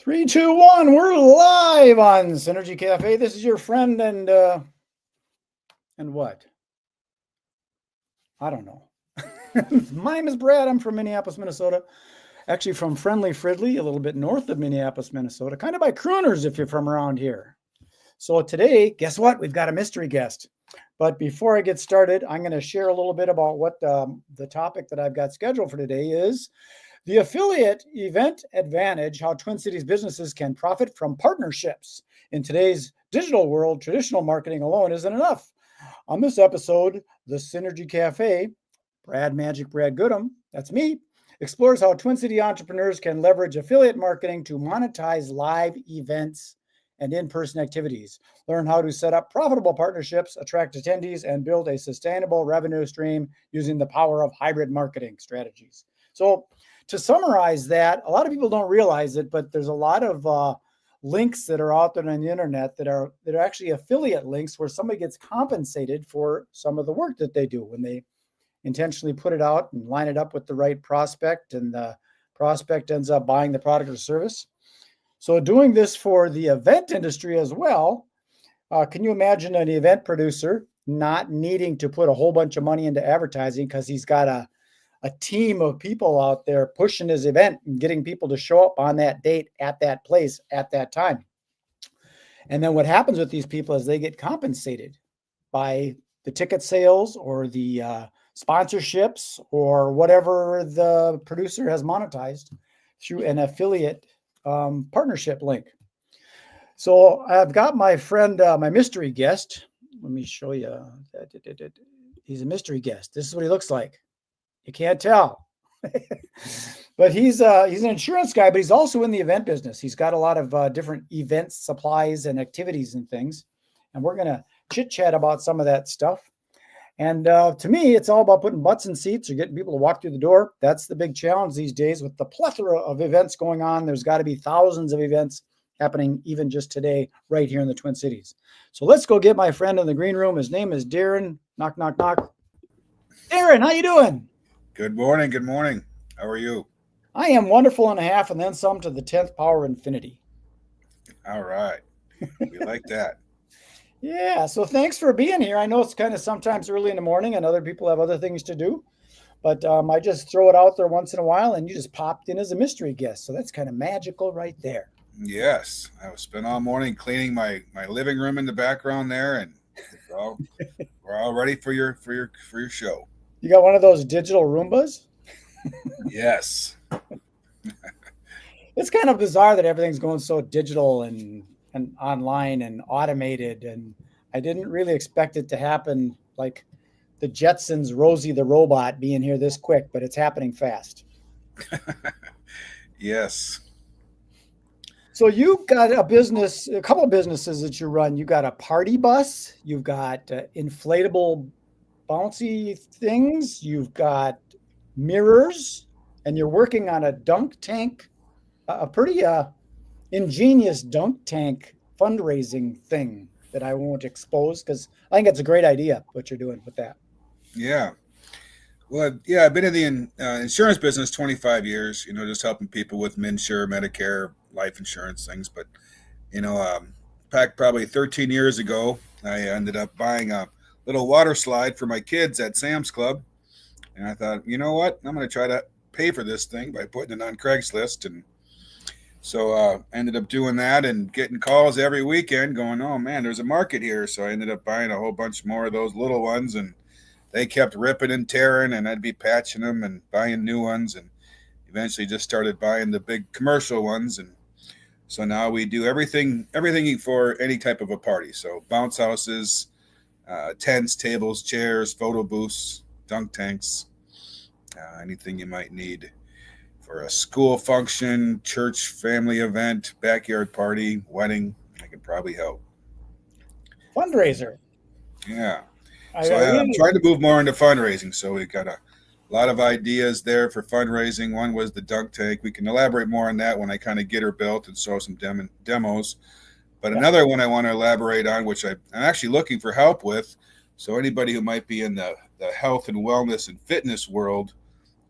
Three, two, one. We're live on Synergy Cafe. This is your friend and what? I don't know. My name is Brad. I'm from Minneapolis, Minnesota. Actually from friendly Fridley, a little bit north of Minneapolis, Minnesota, kind of by Crooners if you're from around here. So today, guess what? We've got a mystery guest. But before I get started, I'm going to share a little bit about what the topic that I've got scheduled for today is. The affiliate event advantage, how Twin Cities businesses can profit from partnerships. In today's digital world, traditional marketing alone isn't enough. On this episode, the Synergy Cafe, Brad Goodham, that's me, explores how Twin City entrepreneurs can leverage affiliate marketing to monetize live events and in-person activities. Learn how to set up profitable partnerships, attract attendees, and build a sustainable revenue stream using the power of hybrid marketing strategies. So to summarize that, a lot of people don't realize it, but there's a lot of links that are out there on the internet that are actually affiliate links where somebody gets compensated for some of the work that they do when they intentionally put it out and line it up with the right prospect, and the prospect ends up buying the product or service. So doing this for the event industry as well, can you imagine an event producer not needing to put a whole bunch of money into advertising because he's got a team of people out there pushing his event and getting people to show up on that date at that place at that time. And then what happens with these people is they get compensated by the ticket sales or the sponsorships or whatever the producer has monetized through an affiliate partnership link. So I've got my friend, my mystery guest. Let me show you. He's a mystery guest. This is what he looks like. You can't tell, but he's an insurance guy, but he's also in the event business. He's got a lot of different events, supplies, and activities and things. And we're going to chit chat about some of that stuff. And to me, it's all about putting butts in seats or getting people to walk through the door. That's the big challenge these days with the plethora of events going on. There's got to be thousands of events happening even just today right here in the Twin Cities. So let's go get my friend in the green room. His name is Darren. Knock, knock, knock. Darren, how you doing? Good morning. Good morning. How are you? I am wonderful and a half and then some to the 10th power infinity. All right. We like that. Yeah. So thanks for being here. I know it's kind of sometimes early in the morning and other people have other things to do, but I just throw it out there once in a while and you just popped in as a mystery guest. So that's kind of magical right there. Yes. I was spent all morning cleaning my living room in the background there, and we're all ready for your show. You got one of those digital Roombas? Yes. It's kind of bizarre that everything's going so digital and online and automated. And I didn't really expect it to happen like the Jetsons, Rosie the robot being here this quick, but it's happening fast. Yes. So you've got a couple of businesses that you run. You've got a party bus, you've got inflatable bouncy things, you've got mirrors, and you're working on a dunk tank, a pretty ingenious dunk tank fundraising thing that I won't expose because I think it's a great idea what you're doing with that. Yeah. Well, yeah, I've been in the insurance business 25 years, just helping people with MNsure, Medicare, life insurance things. But, back probably 13 years ago, I ended up buying a little water slide for my kids at Sam's Club. And I thought, you know what? I'm going to try to pay for this thing by putting it on Craigslist. And so I ended up doing that and getting calls every weekend going, oh, man, there's a market here. So I ended up buying a whole bunch more of those little ones. And they kept ripping and tearing, and I'd be patching them and buying new ones. And eventually just started buying the big commercial ones. And so now we do everything for any type of a party. So bounce houses, tents, tables, chairs, photo booths, dunk tanks, anything you might need for a school function, church, family event, backyard party, wedding. I could probably help. Fundraiser. Yeah. So I'm trying to move more into fundraising. So we've got a lot of ideas there for fundraising. One was the dunk tank. We can elaborate more on that when I kind of get her built and show some demos. But another one I want to elaborate on, which I'm actually looking for help with. So anybody who might be in the health and wellness and fitness world,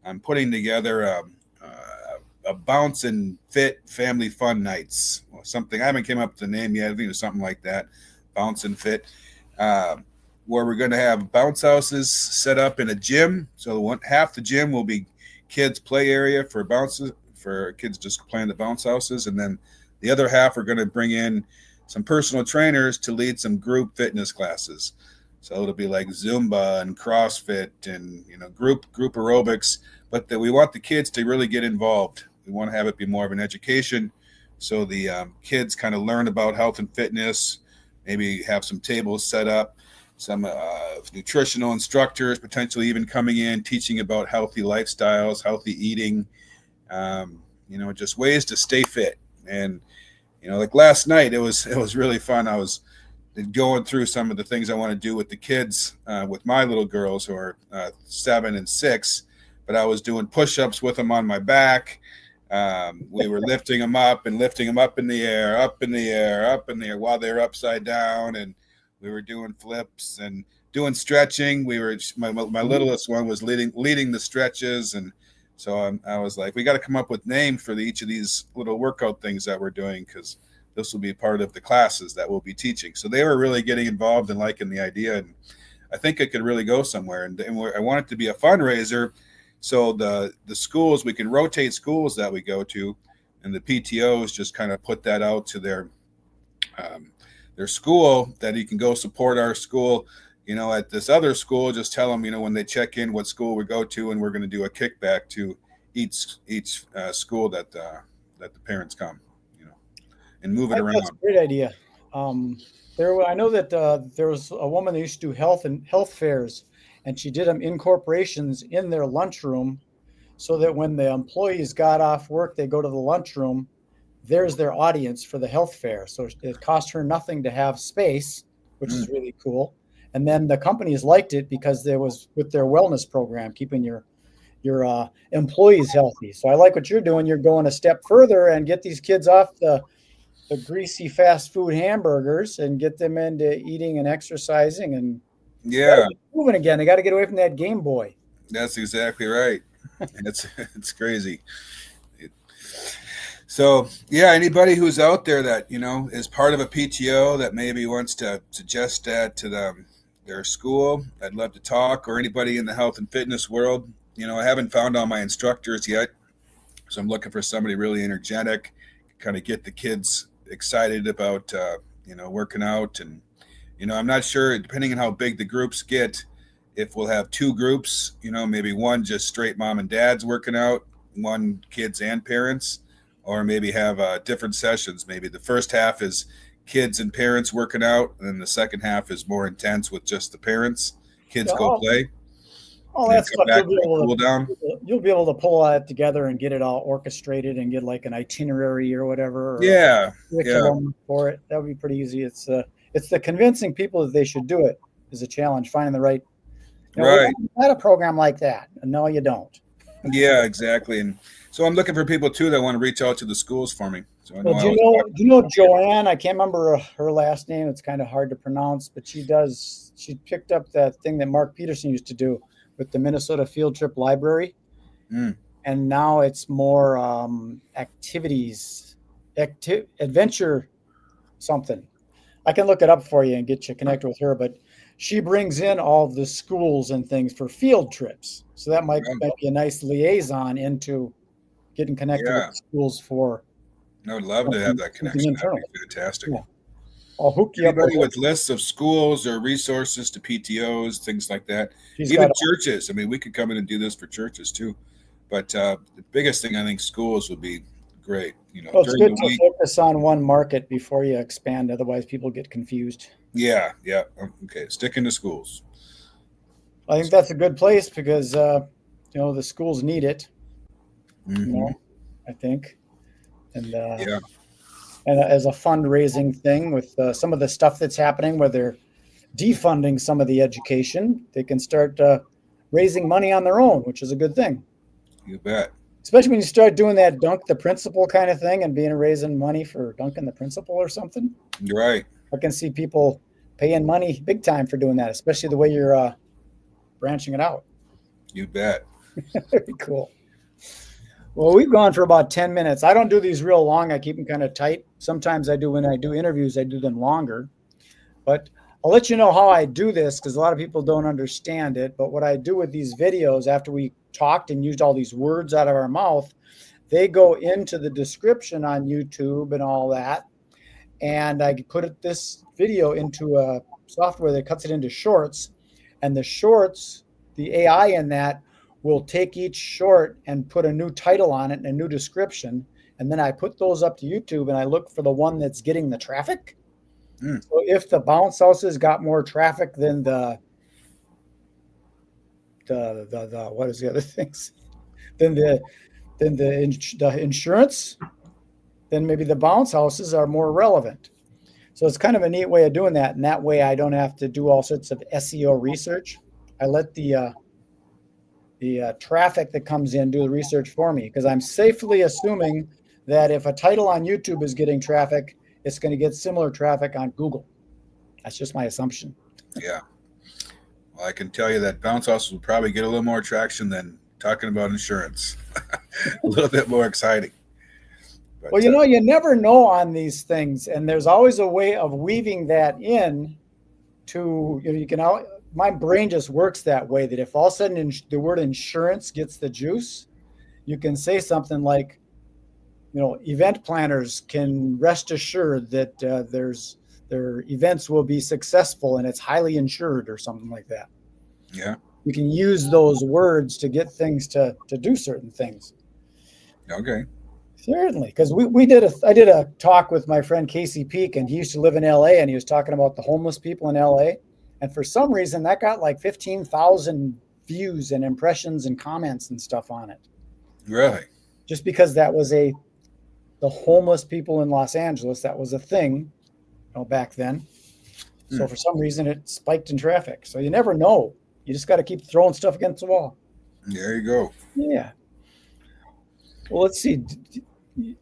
I'm putting together a bounce and fit family fun nights or something. I haven't came up with the name yet. I think it was something like that, bounce and fit, where we're going to have bounce houses set up in a gym. So half the gym will be kids play area for bounces for kids just playing the bounce houses, and then the other half are going to bring in some personal trainers to lead some group fitness classes. So it'll be like Zumba and CrossFit and group aerobics, but that we want the kids to really get involved. We want to have it be more of an education, so the kids kind of learn about health and fitness. Maybe have some tables set up, some nutritional instructors potentially even coming in teaching about healthy lifestyles, healthy eating, just ways to stay fit. And like last night, it was really fun. I was going through some of the things I want to do with the kids, with my little girls who are 7 and 6, but I was doing push-ups with them on my back. We were lifting them up in the air, up in the air while they're upside down. And we were doing flips and doing stretching. My littlest one was leading the stretches. And so I was like, we got to come up with names for each of these little workout things that we're doing, because this will be part of the classes that we'll be teaching. So they were really getting involved and liking the idea. And I think it could really go somewhere. And I want it to be a fundraiser. So the schools, we can rotate schools that we go to, and the PTOs just kind of put that out to their school, that you can go support our school. At this other school, just tell them, when they check in what school we go to, and we're going to do a kickback to each school that the parents come, and move it around. That's a great idea. I know that there was a woman that used to do health fairs, and she did them in corporations in their lunchroom, so that when the employees got off work, they go to the lunchroom. There's their audience for the health fair. So it cost her nothing to have space, which is really cool. And then the companies liked it because there was with their wellness program, keeping your employees healthy. So I like what you're doing. You're going a step further and get these kids off the greasy fast food hamburgers and get them into eating and exercising and moving again. They got to get away from that Game Boy. That's exactly right. It's crazy. So yeah, anybody who's out there that is part of a PTO that maybe wants to suggest that to their school, I'd love to talk. Or anybody in the health and fitness world. I haven't found all my instructors yet, so I'm looking for somebody really energetic, kind of get the kids excited about working out. And I'm not sure, depending on how big the groups get, if we'll have 2 groups, maybe one just straight mom and dads working out, one kids and parents, or maybe have different sessions. Maybe the first half is kids and parents working out, and then the second half is more intense with just the parents. Kids go play. Oh, that's what you'll be able to pull that together and get it all orchestrated and get like an itinerary or whatever. For it. That would be pretty easy. It's the convincing people that they should do it is a challenge. Finding the right. Right. Not a program like that. No, you don't. Yeah, exactly. And so I'm looking for people too that want to reach out to the schools for me. So do you know Joanne? I can't remember her last name. It's kind of hard to pronounce, but she picked up that thing that Mark Peterson used to do with the Minnesota Field Trip Library. And now it's more adventure something. I can look it up for you and get you connected with her, but she brings in all the schools and things for field trips. So that might be a nice liaison into getting connected with the schools for. I would love to have that connection. That'd be fantastic. Yeah. I'll hook you up with lists of schools or resources to PTOs, things like that. Even churches. I mean, we could come in and do this for churches too. But the biggest thing, I think, schools would be great. It's good to focus on one market before you expand. Otherwise, people get confused. Yeah. Okay, sticking to schools. I think that's a good place because the schools need it. I think, and as a fundraising thing with some of the stuff that's happening, where they're defunding some of the education, they can start raising money on their own, which is a good thing. You bet. Especially when you start doing that dunk the principal kind of thing and raising money for dunking the principal or something. You're right. I can see people paying money big time for doing that, especially the way you're branching it out. You bet. Very cool. Well, we've gone for about 10 minutes. I don't do these real long. I keep them kind of tight. Sometimes I do when I do interviews, I do them longer. But I'll let you know how I do this because a lot of people don't understand it. But what I do with these videos after we talked and used all these words out of our mouth, they go into the description on YouTube and all that. And I put this video into a software that cuts it into shorts. And the shorts, the AI in that, will take each short and put a new title on it and a new description. And then I put those up to YouTube and I look for the one that's getting the traffic. So if the bounce houses got more traffic than the what is the other things? Than the insurance, then maybe the bounce houses are more relevant. So it's kind of a neat way of doing that. And that way I don't have to do all sorts of SEO research. I let the traffic that comes in do the research for me because I'm safely assuming that if a title on YouTube is getting traffic, it's going to get similar traffic on Google. That's just my assumption. Yeah. Well, I can tell you that bounce houses will probably get a little more traction than talking about insurance. A little bit more exciting. But, well, you never know on these things, and there's always a way of weaving that in to, my brain just works that way, that if all of a sudden the word insurance gets the juice, you can say something like, event planners can rest assured that their events will be successful and it's highly insured or something like that. Yeah. You can use those words to get things to do certain things. Okay. Certainly, because I did a talk with my friend Casey Peak, and he used to live in LA, and he was talking about the homeless people in LA. And for some reason, that got like 15,000 views and impressions and comments and stuff on it. Really? Just because that was the homeless people in Los Angeles, that was a thing, back then. So for some reason, it spiked in traffic. So you never know. You just got to keep throwing stuff against the wall. There you go. Yeah. Well, let's see.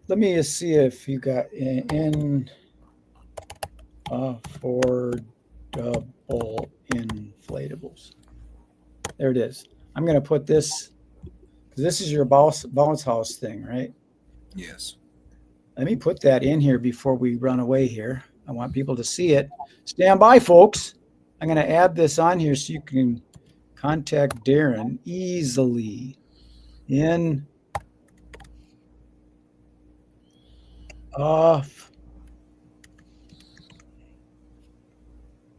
Let me just see if you got in affordable inflatables. There it is. I'm going to put this, because this is your bounce house thing, right? Yes. Let me put that in here before we run away here. I want people to see it. Stand by, folks. I'm going to add this on here so you can contact Darren easily in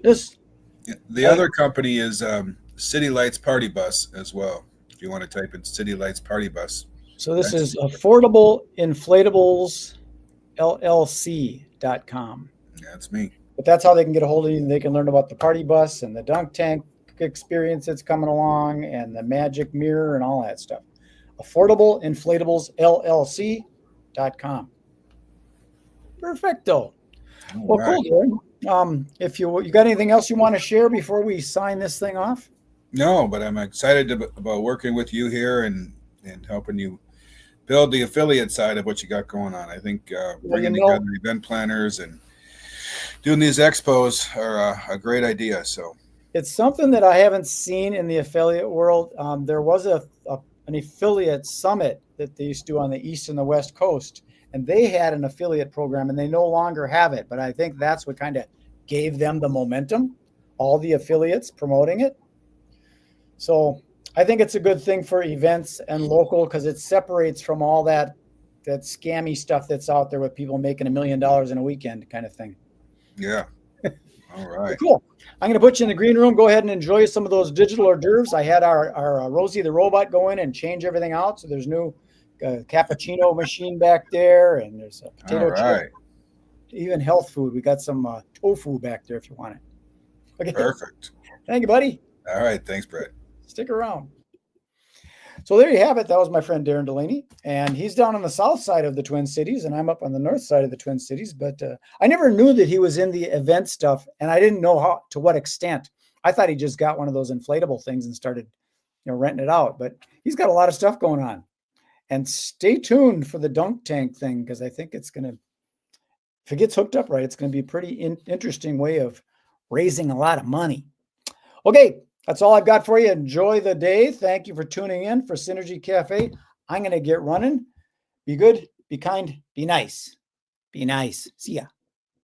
this. The other company is City Lights Party Bus as well. If you want to type in City Lights Party Bus. So this is Affordable Inflatables LLC.com. That's me. But that's how they can get a hold of you. They can learn about the party bus and the dunk tank experience that's coming along and the magic mirror and all that stuff. Affordable Inflatables LLC.com. Perfecto. Well, right. Cool, Darren. If you got anything else you want to share before we sign this thing off? No, but I'm excited about working with you here and helping you build the affiliate side of what you got going on. I think bringing together event planners and doing these expos are a great idea. So it's something that I haven't seen in the affiliate world. There was an affiliate summit that they used to do on the East and the West Coast, and they had an affiliate program, and they no longer have it. But I think that's what kind of gave them the momentum, all the affiliates promoting it. So I think it's a good thing for events and local because it separates from all that scammy stuff that's out there with people making $1 million in a weekend kind of thing. Yeah. All right. Cool. I'm going to put you in the green room. Go ahead and enjoy some of those digital hors d'oeuvres. I had our Rosie the robot go in and change everything out. So there's new cappuccino machine back there, and there's a potato chip. Even health food. We got some tofu back there if you want it. Okay. Perfect. Thank you, buddy. All right. Thanks, Brett. Stick around. So there you have it. That was my friend Darren Delaney, and he's down on the south side of the Twin Cities, and I'm up on the north side of the Twin Cities. But I never knew that he was in the event stuff, and I didn't know to what extent. I thought he just got one of those inflatable things and started, renting it out. But he's got a lot of stuff going on. And stay tuned for the dunk tank thing because I think it's going to, if it gets hooked up right, it's going to be a pretty interesting way of raising a lot of money. Okay. That's all I've got for you. Enjoy the day. Thank you for tuning in for Synergy Cafe. I'm going to get running. Be good, be kind, be nice. Be nice. See ya.